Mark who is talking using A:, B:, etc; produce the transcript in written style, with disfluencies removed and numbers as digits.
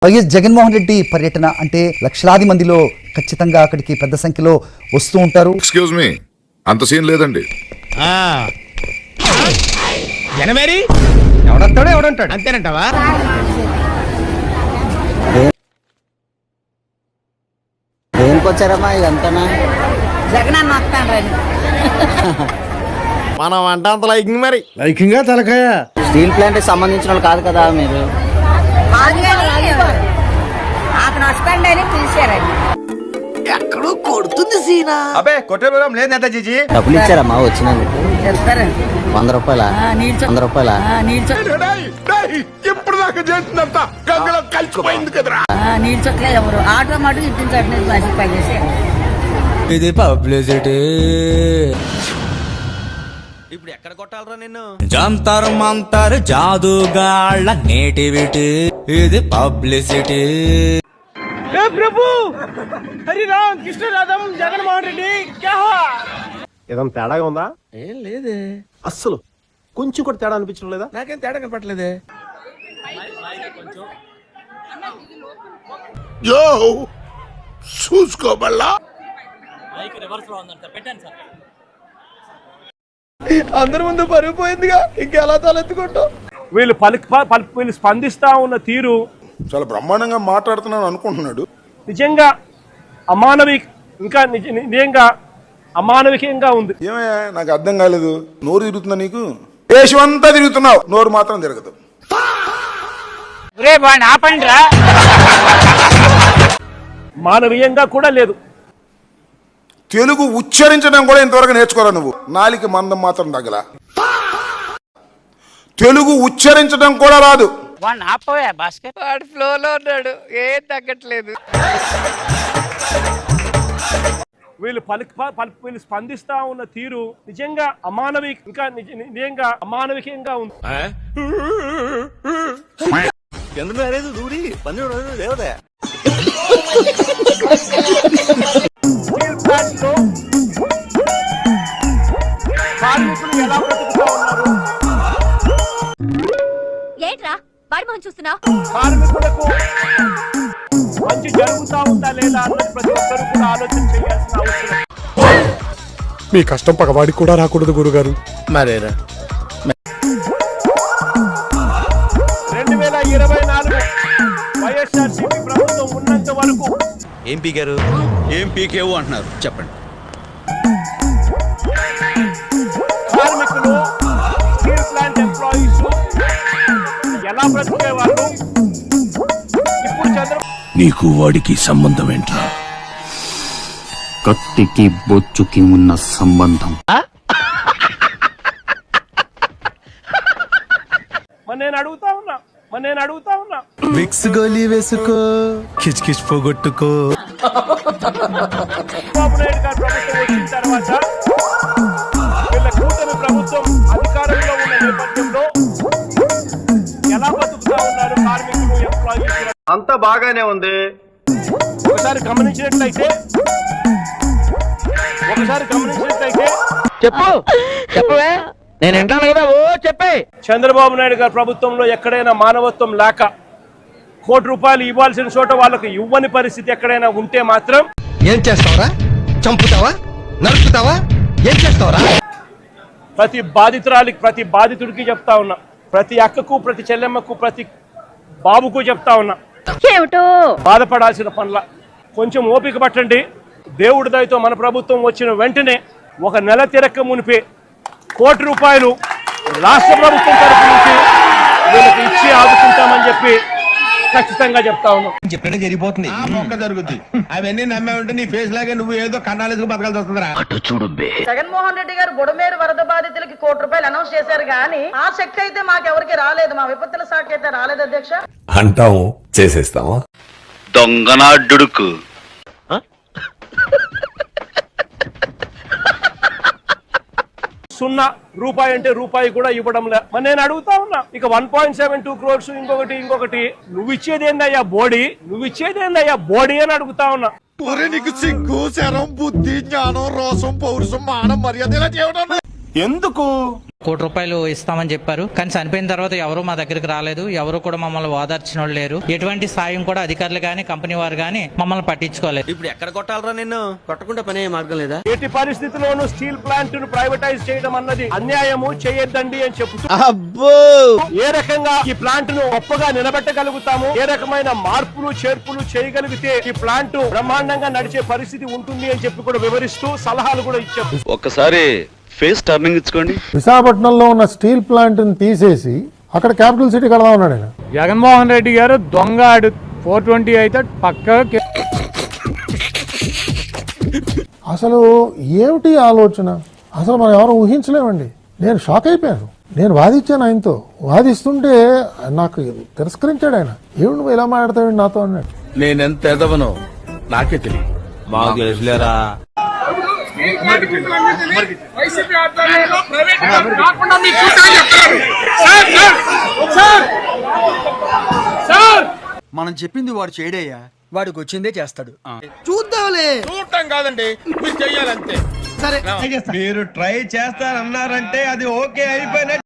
A: YS Jaganmohan Reddy పర్యటన అంటే లక్షలాది మందిలో ఖచ్చితంగా అక్కడికి పెద్ద సంఖ్యలో వస్తూ ఉంటారు.
B: ఎక్స్క్యూజ్ మీ, అంత సీన్ లేదండి.
C: జనమేరి ఎవడంటాడు అంతేనంటావా?
D: దేనికొచ్చారమ్మా ఇదంతా?
E: జగనన్న వస్తాను.
C: మనం అంట అంత లైకింగ్ మరి
F: లైకింగా తలకాయ.
D: స్టీల్ ప్లాంట్ సంబంధించిన వాళ్ళు కాదు కదా మీరు?
E: అతను వస్తాండి అని పిలిచారండి.
C: ఎక్కడో కొడుతుంది సీనా. అబే కొట్టే బలం లేదు నేత జీజీ.
D: డబ్బులు ఇచ్చారమ్మా వచ్చినందుకు?
E: చెప్తారండి.
D: 100 రూపాయల? 100 రూపాయల?
B: ఇప్పుడు దాకా చేసినంత గంగలో కలిసిపోయింది కదరా.
E: నీళ్ళు చుక్కలే ఎవరు ఆటో మాట ఇప్పించట్లేదు. బస్సు పనిచేసి
C: ఇది పబ్లిసిటీ. ఇప్పుడు ఎక్కడ కొట్టాలరా నిన్ను? జంతర్ మంతర్ జాదుగాళ్ళ నేటివిటీ. ఇది పబ్లిసిటీ. ప్రభు హరి రామ్ కృష్ణ రాధం జగన్మోహన్ రెడ్డి
F: ఏదైనా తేడాగా ఉందా?
C: ఏం లేదే,
F: అస్సలు కొంచెం కూడా తేడా అనిపించడం లేదా?
C: నాకేం తేడా కనపట్లేదే.
B: యో చూసుకోబల్లా
C: అందరి ముందు పరుగు పోయిందిగా, ఇంకెలా తలెత్తుకుంటాం?
G: వీళ్ళు స్పందిస్తా ఉన్న తీరు
B: చాలా బ్రహ్మాండంగా మాట్లాడుతున్నాను అనుకుంటున్నాడు.
G: నిజంగా నిజంగా అమానవికంగా ఉంది.
B: ఏమయ్యా నాకు అర్థం కాలేదు. నోరు తిరుగుతుందా నీకు? దేశం అంతా తిరుగుతున్నావు, నోరు మాత్రం తిరగదు.
G: మానవీయంగా కూడా లేదు.
B: తెలుగు ఉచ్చరించడం కూడా ఇంతవరకు నేర్చుకోరా నువ్వు? నాలిక మందం మాత్రం తగ్గలా. తెలుగు ఉచ్చరించడం కూడా రాదు.
H: వాడు ఫ్లోలో ఉన్నాడు, ఏం తగ్గట్లేదు.
G: వీళ్ళు స్పందిస్తా ఉన్న తీరు నిజంగా నిజంగా అమానవికంగా ఉంది. కార్మికులు ఎలా బ్రతుకుతా ఉన్నారు?
I: ఏంట్రా వాడి మొహం చూస్తున్నావు?
G: కార్మికులకు మంచి జరుగుతా ఉందా లేదా అన్నది ప్రతి ఒక్కరు కూడా ఆలోచన చేయాల్సిన అవసరం.
F: మీ కష్టం పగవాడికి కూడా రాకూడదు గురుగారు.
C: మరేరా
G: 2024 వైఎస్ఆర్సీపీ ప్రభుత్వం ఉన్నంత వరకు
C: ఏం పీకారు? ఏం పీకేవు అంటున్నారు చెప్పండి.
G: కార్మికులు, స్టీల్ ప్లాంట్ ఎంప్లాయీస్ ఎలా బ్రతికేవాళ్ళు? ఇప్పుడు
F: నీకు వాడికి సంబంధం ఏంట్రా?
D: కత్తికి బొచ్చుకి ఉన్న సంబంధం.
G: నేను అడుగుతా ఉన్నా
C: విక్స్ గోలీ వేసుకో, కిచ్ కిచ్ పోగొట్టుకో.
G: చంద్రబాబు నాయుడు గారు ప్రభుత్వం వచ్చిన తర్వాత వీళ్ళ కూటమి ప్రభుత్వం అధికారంలో ఉన్న నేపథ్యంలో ఎలా బతుకుతా ఉన్నారు కార్మికులు, ఎంప్లాయీస్?
F: అంతా బాగానే ఉంది.
G: ఒకసారి గమనించినట్లయితే
C: చెప్పవే, నేను వింటాను కదా. ఓ చెప్పే.
G: చంద్రబాబు నాయుడు గారి ప్రభుత్వంలో ఎక్కడైనా మానవత్వం లేక ₹1 కోటి ఇవ్వాల్సిన చోట వాళ్ళకు ఇవ్వని పరిస్థితి ఎక్కడైనా ఉంటే మాత్రం
C: ఏం చేస్తావరా? చంపుతావా? నరుకుతావా? ఏం చేస్తావరా?
G: ప్రతి బాధితుడికి చెప్తా ఉన్నా, ప్రతి అక్కకు, ప్రతి చెల్లెమ్మకు, ప్రతి బాబుకు చెప్తా ఉన్నా,
I: ఏమిటో
G: బాధపడాల్సిన పనుల కొంచెం ఓపిక పట్టండి. దేవుడి దయతో మన ప్రభుత్వం వచ్చిన వెంటనే ఒక నెల తిరక్క మునిపే ₹1 కోటి రాష్ట్ర ప్రభుత్వం తరఫు నుంచి వీళ్ళకి ఇచ్చి ఆదుకుంటామని చెప్పి ఖచ్చితంగా చెప్తా ఉన్నాం.
C: చెప్పినట్టే జరిగిపోతుంది, జరుగుతుంది. అవన్నీ నమ్మే ఉంటే నీ ఫేస్ లాగే నువ్వు ఏదో కన్నాలేసుకు బతకాల్సి వస్తుందిరా.
E: జగన్మోహన్ రెడ్డి గారు బుడమేరు వరద బాధితులకి ₹1 కోటి అనౌన్స్ చేశారు కానీ ఆ చెక్ అయితే మాకెవరికి రాలేదు. మా విపత్తుల శాఖ అయితే రాలేదు అధ్యక్ష.
F: అంటాము చేసేస్తామా?
J: దొంగనాడ్డుడుకు
G: ₹0 అంటే రూపాయి కూడా ఇవ్వడం లే. మరి నేను అడుగుతా ఉన్నా, ఇక 1.72 crores ఇంకొకటి నువ్వు ఇచ్చేదేందయ్యా బోడీ అని అడుగుతా ఉన్నా.
C: నీకు సిగ్గు, శరం, బుద్ధి, జ్ఞానం, రోసం, పౌరుషం, మానం, మర్యాద ఎందుకు?
H: ₹1 కోటి ఇస్తామని చెప్పారు, కానీ చనిపోయిన తర్వాత ఎవరు మా దగ్గరికి రాలేదు, ఎవరు కూడా మమ్మల్ని ఓదార్చిన వాళ్ళు లేరు. ఎటువంటి సాయం కూడా అధికారులు గానీ కంపెనీ వారు గానీ మమ్మల్ని పట్టించుకోలేదు.
D: ఇప్పుడు ఎక్కడ కొట్టాలరా నిన్ను? కొట్టకుండా పనే మార్గం లేదా?
G: ఎట్టి పరిస్థితుల్లోనూ స్టీల్ ప్లాంట్ ను ప్రైవేటైజ్ చేయడం అన్నది అన్యాయము, చేయొద్దండి అని చెబుతూ ఏ రకంగా ఈ ప్లాంట్ ను గొప్పగా నిలబెట్టగలుగుతాము, ఏ రకమైన మార్పులు చేర్పులు చేయగలిగితే ఈ ప్లాంట్ బ్రహ్మాండంగా నడిచే పరిస్థితి ఉంటుంది అని చెప్పి కూడా వివరిస్తూ సలహాలు కూడా ఇచ్చారు.
J: ఒక్కసారి ఫేస్ టర్నింగ్ ఇచ్చుకోండి.
F: విశాఖపట్నంలో ఉన్న స్టీల్ ప్లాంట్ ని తీసేసి అక్కడ క్యాపిటల్ సిటీ కడదాం ఉన్నాడు ఆయన.
G: జగన్మోహన్ రెడ్డి గారు దొంగ 420 అయితే పక్క.
F: అసలు ఏమిటి ఆలోచన? అసలు మనం ఎవరు ఊహించలేమండి. నేను షాక్ అయిపోయాను. నేను వాదించాను ఆయనతో, వాదిస్తుంటే నాకు తిరస్కరించాడు ఆయన. ఏమి నువ్వు ఇలా మాట్లాడతావు నాతో అన్నాడు.
C: నేనెంత ఎదవనో నాకే తెలియదు.
D: మాకు తెలుసులేరా.
C: మనం చెప్పింది వాడు చేయడయ్యా, వాడికి వచ్చిందే చేస్తాడు.
B: చూడటం కాదండి, మీరు చెయ్యాలంతే.
C: మీరు ట్రై చేస్తారన్నారంటే అది ఓకే అయిపోయిన